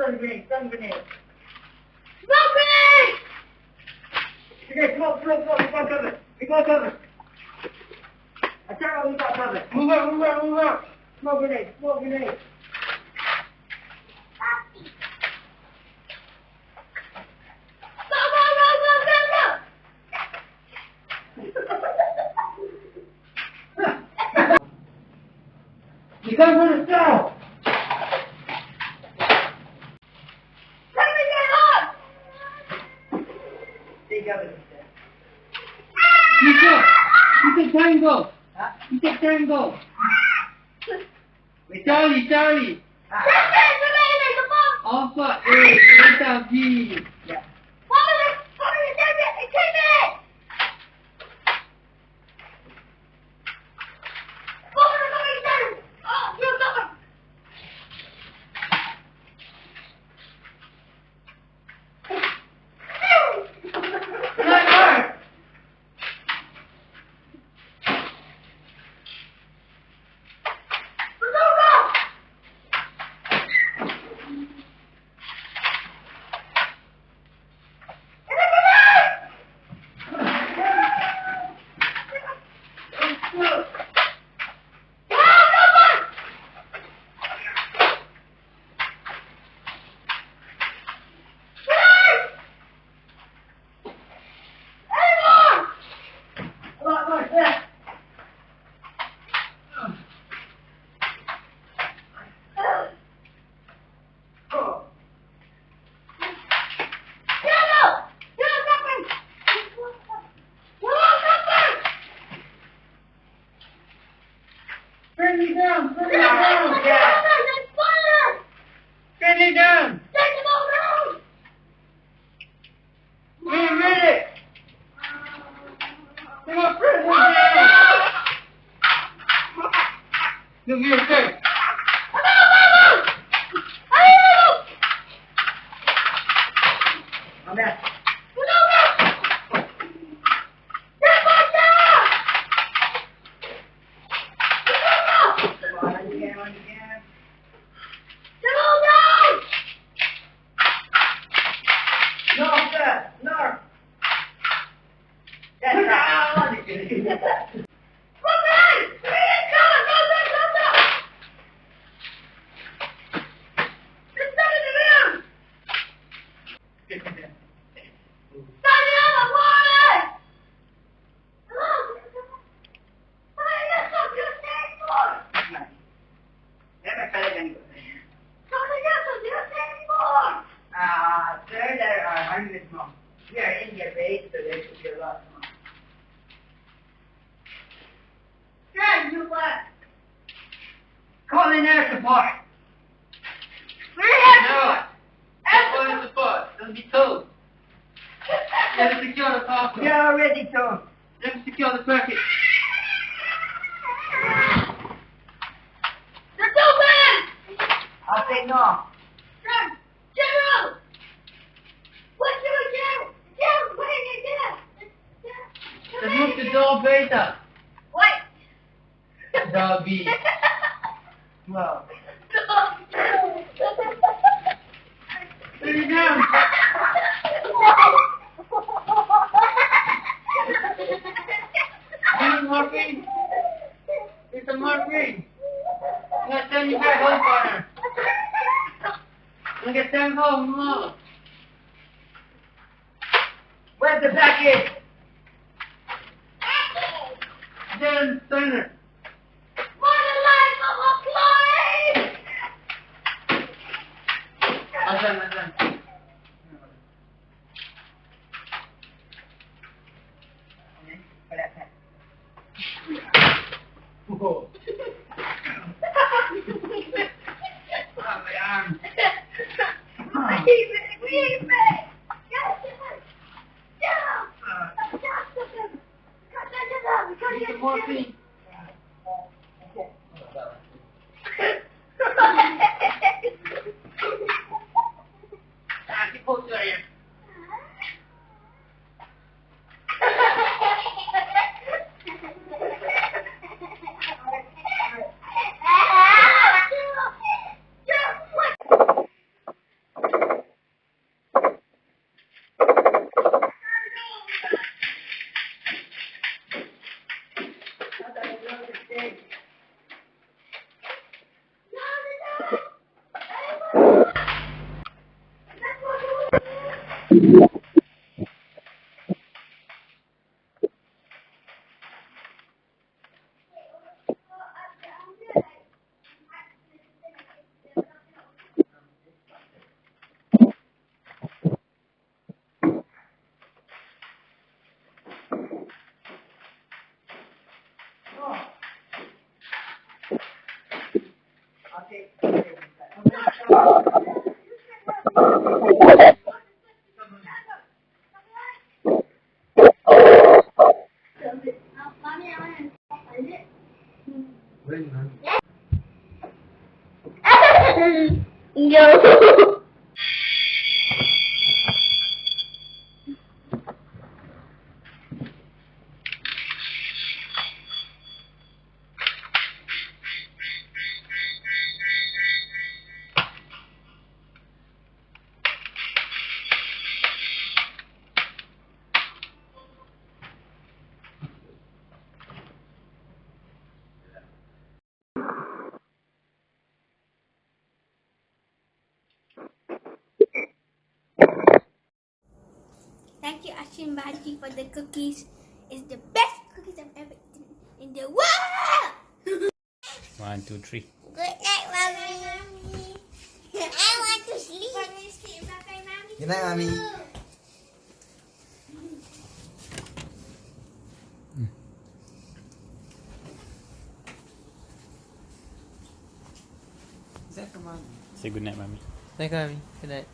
Stun grenade, stun grenade. Smoke grenade! Okay, smoke, we got cover. We got cover. I tell you, we got cover. Move up. Smoke grenade, smoke grenade. You come for the stone! Let me get up! Take cover. You take triangle. Huh? You take triangle. Wait, Charlie. Alpha A, Beta B. yeah. Bring me down. Get Bring me down. ready! Come on, bring me down. Look here, sir. I'm there. Come on, you can. No, sir. No. That's not. Sir, there are hundreds more. We are in your base, so there should be a lot more. Call in air support. No. Air support. Don't be told. You have to secure the parcel. We are already told. You have to secure the package. I'll say no. Let's move to door beta. Door B. Well, Bring me down. Need morphine? Need some morphine? I'm gonna send you back home, partner. I'm gonna get sent home, Mom. where's the package? Then, Turner. I'm done. For that pack. Whoa. Oh, my arm. Need some morphine. No. Thank you, Ashin Baji, for the cookies. It's the best cookies I've ever eaten in the world. 1, 2, 3. Good night, Mommy. I want to sleep. Good night, Mommy. Is that for Mommy? Say good night, mommy. Thank you, Mommy. Good night.